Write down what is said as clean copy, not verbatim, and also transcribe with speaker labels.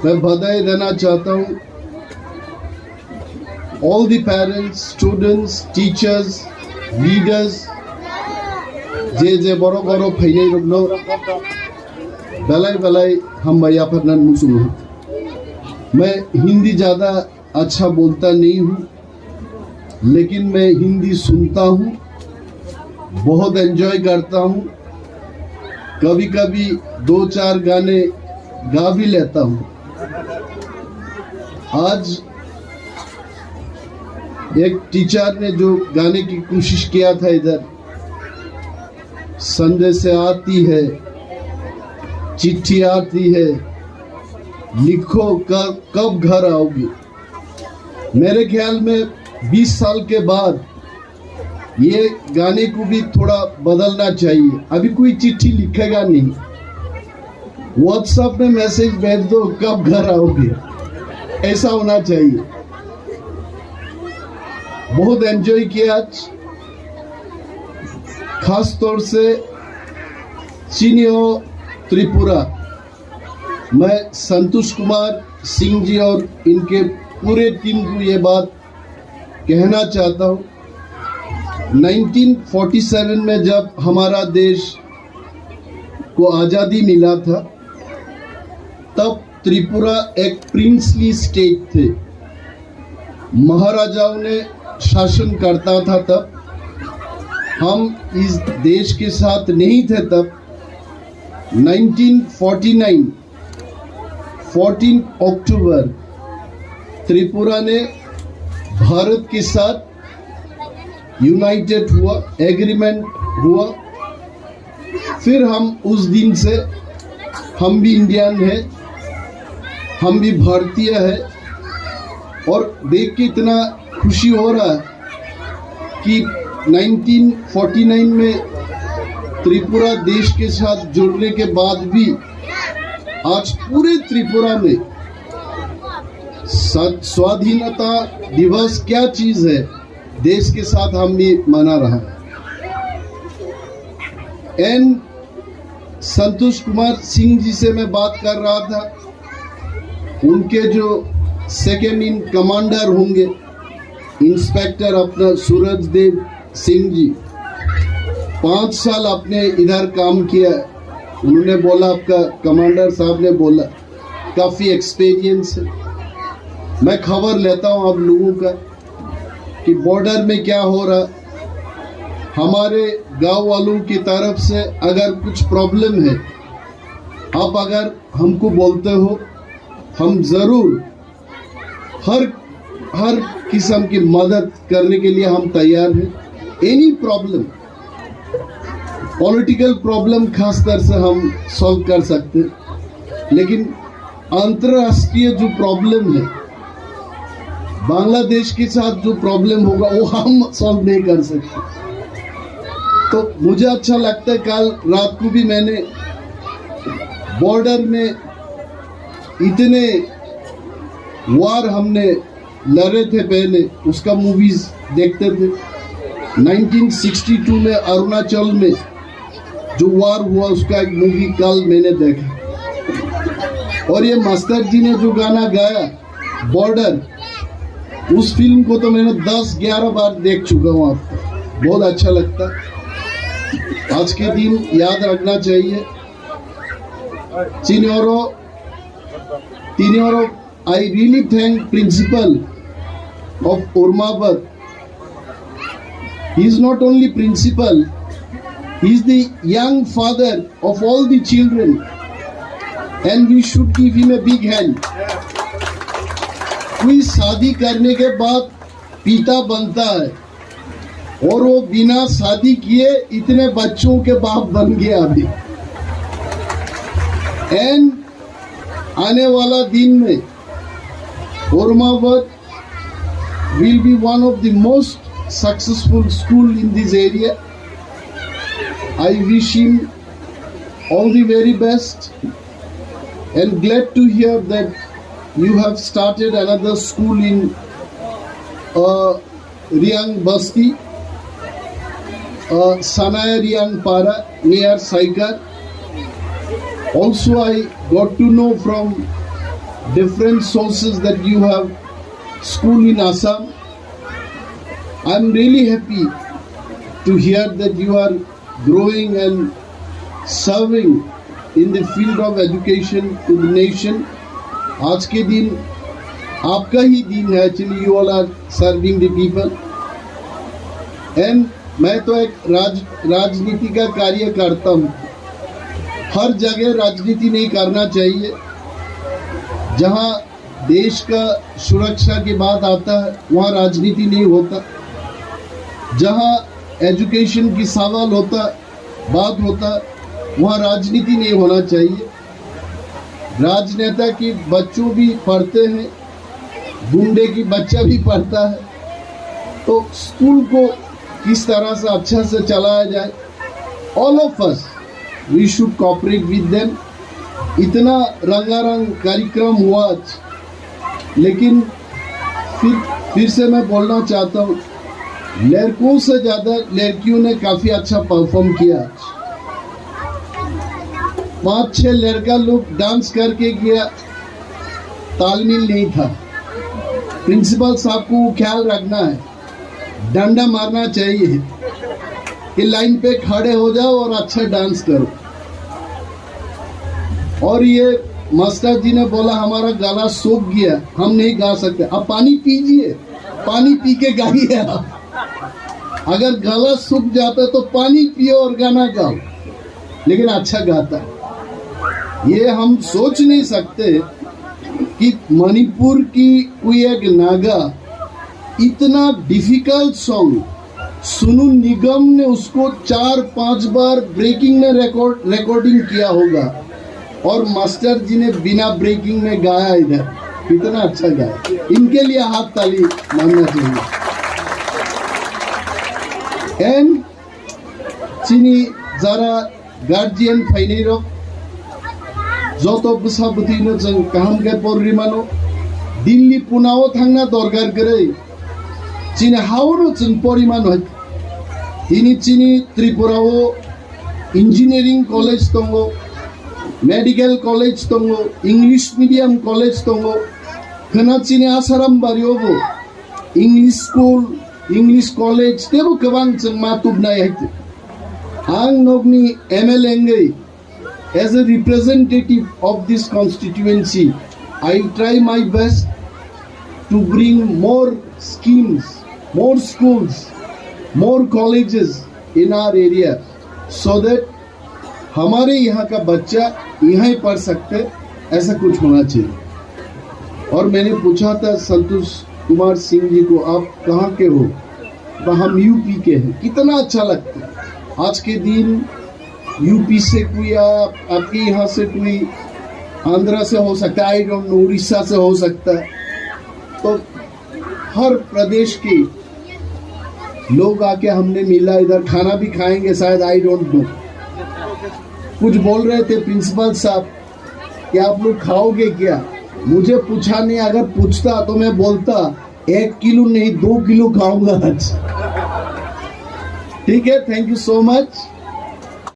Speaker 1: मैं बधाई देना चाहता हूँ all the parents, students, teachers, leaders, जे बड़ो बड़ो फैले रुगनो बेलाई हम भैया फरनन मुसुम। मैं हिंदी ज़्यादा अच्छा बोलता नहीं हूँ, लेकिन मैं हिंदी सुनता हूँ, बहुत एंजॉय करता हूँ। कभी कभी 2-4 गाने गा भी लेता हूँ। आज एक टीचर ने जो गाने की कोशिश किया था, इधर संदेश आती है, चिट्ठी आती है, लिखो कब घर आओगी। मेरे ख्याल में 20 साल के बाद ये गाने को भी थोड़ा बदलना चाहिए। अभी कोई चिट्ठी लिखेगा नहीं, व्हाट्सएप में मैसेज भेज दो कब घर आओगे, ऐसा होना चाहिए। बहुत एंजॉय किया आज, खास तौर से सीनियर त्रिपुरा। मैं संतोष कुमार सिंह जी और इनके पूरे टीम को ये बात कहना चाहता हूँ। 1947 में जब हमारा देश को आज़ादी मिला था, तब त्रिपुरा एक प्रिंसली स्टेट थे, महाराजाओं ने शासन करता था। तब हम इस देश के साथ नहीं थे। तब 1949 14 अक्टूबर त्रिपुरा ने भारत के साथ यूनाइटेड हुआ, एग्रीमेंट हुआ। फिर हम उस दिन से हम भी इंडियन हैं, हम भी भारतीय हैं। और देख के इतना खुशी हो रहा है कि 1949 में त्रिपुरा देश के साथ जुड़ने के बाद भी आज पूरे त्रिपुरा में स्वाधीनता दिवस क्या चीज है, देश के साथ हम भी मना रहा है। एन संतोष कुमार सिंह जी से मैं बात कर रहा था, उनके जो सेकेंड इन कमांडर होंगे, इंस्पेक्टर अपना सूरज देव सिंह जी, 5 साल आपने इधर काम किया। उन्होंने बोला, आपका कमांडर साहब ने बोला काफ़ी एक्सपीरियंस है। मैं खबर लेता हूँ आप लोगों का कि बॉर्डर में क्या हो रहा। हमारे गांव वालों की तरफ से अगर कुछ प्रॉब्लम है, आप अगर हमको बोलते हो, हम ज़रूर हर किस्म की मदद करने के लिए हम तैयार हैं। एनी प्रॉब्लम, पॉलिटिकल प्रॉब्लम खास कर से हम सॉल्व कर सकते हैं, लेकिन अंतर्राष्ट्रीय जो प्रॉब्लम है, बांग्लादेश के साथ जो प्रॉब्लम होगा वो हम सॉल्व नहीं कर सकते। तो मुझे अच्छा लगता है, कल रात को भी मैंने बॉर्डर में इतने वार हमने लड़े थे पहले, उसका मूवीज देखते थे। 1962 में अरुणाचल में जो वार हुआ, उसका एक मूवी कल मैंने देखा। और ये मास्टर जी ने जो गाना गाया बॉर्डर, उस फिल्म को तो मैंने 10-11 बार देख चुका हूँ। आपको बहुत अच्छा लगता। आज के दिन याद रखना चाहिए। Senior, I really thank principal of Urmabad. He is not only principal, he is the young father of all the children, and we should give him a big hand. कोई शादी करने के बाद पिता बनता है और वो बिना शादी किए इतने बच्चों के बाप बन गया अभी। एंड आने वाला दिन में Urmabad will be one of the most successful school in this area. I wish him all the very best, and glad to hear that you have started another school in Riang Basti, Sanaya Riang Para near Saikar. Also, I got to know from different sources that you have school in Assam. I'm really happy to hear that you are growing and serving in the field of education to the nation. आज के दिन आपका ही दिन है. Actually, you all are serving the people. And मैं तो एक राजनीति का कार्य करता हूँ. हर जगह राजनीति नहीं करना चाहिए. जहाँ देश का सुरक्षा की बात आता है वहाँ राजनीति नहीं होता. जहाँ एजुकेशन की सवाल होता बात होता वहाँ राजनीति नहीं होना चाहिए. राजनेता की बच्चों भी पढ़ते हैं, गुंडे की बच्चा भी पढ़ता है. तो स्कूल को किस तरह से अच्छा से चलाया जाए, all of us we should cooperate with them. इतना रंगारंग कार्यक्रम हुआ आज, लेकिन फिर से मैं बोलना चाहता हूँ, लड़कों से ज़्यादा लड़कियों ने काफ़ी अच्छा परफॉर्म किया. 5-6 लड़का लोग डांस करके गया, तालमेल नहीं था. प्रिंसिपल साहब को ख्याल रखना है, डंडा मारना चाहिए कि लाइन पे खड़े हो जाओ और अच्छा डांस करो. और ये मास्टर जी ने बोला हमारा गला सूख गया, हम नहीं गा सकते. अब पानी पीजिए, पानी पी के गाइए. आप अगर गला सूख जाता है तो पानी पियो और गाना गाओ, लेकिन अच्छा गाता है. ये हम सोच नहीं सकते कि मणिपुर की कोई एक नागा इतना डिफिकल्ट सॉन्ग, सुनु निगम ने उसको 4-5 बार ब्रेकिंग में रिकॉर्डिंग किया होगा और मास्टर जी ने बिना ब्रेकिंग में गाया. इधर इतना अच्छा गाया. इनके लिए हाथ ताली मानना चाहिए. एंड चिनी जरा गार्जियन फाइनेरो যত বুঝাবুঝিনো जों काहामके परिमानो दिल्ली पुनाव थांना दरकार गरे चिनी हावरो जों परिमान है. इनि चिनी त्रिपुराव इंजिनियरिंग कॉलेज दंगो, मेडिकल कॉलेज दंगो, इंग्लिश मीडियम कॉलेज दंगो. खोना चिनी आसाराम बारियावबो इंग्लिश स्कूल, इंग्लिश कॉलेज तेबो गोबां जों मातुबनाय हायते. आं नगनि MLA as a representative of this constituency, I will try my best to bring more schemes, more schools, more colleges in our area, so that हमारे यहाँ का बच्चा यहाँ ही पढ़ सकते. ऐसा कुछ होना चाहिए. और मैंने पूछा था संतोष कुमार सिंह जी को, आप कहाँ के हो? तो हम यूपी के हैं. कितना अच्छा लगता है. आज के दिन यूपी से कोई आपके यहाँ से कोई आंध्रा से हो सकता है, आई डोंट नो, उड़ीसा से हो सकता है. तो हर प्रदेश के लोग आके हमने मिला, इधर खाना भी खाएंगे शायद, आई डोंट नो. कुछ बोल रहे थे प्रिंसिपल साहब कि आप लोग खाओगे क्या. मुझे पूछा नहीं, अगर पूछता तो मैं बोलता 1 किलो नहीं 2 किलो खाऊंगा आज. ठीक है, थैंक यू सो मच.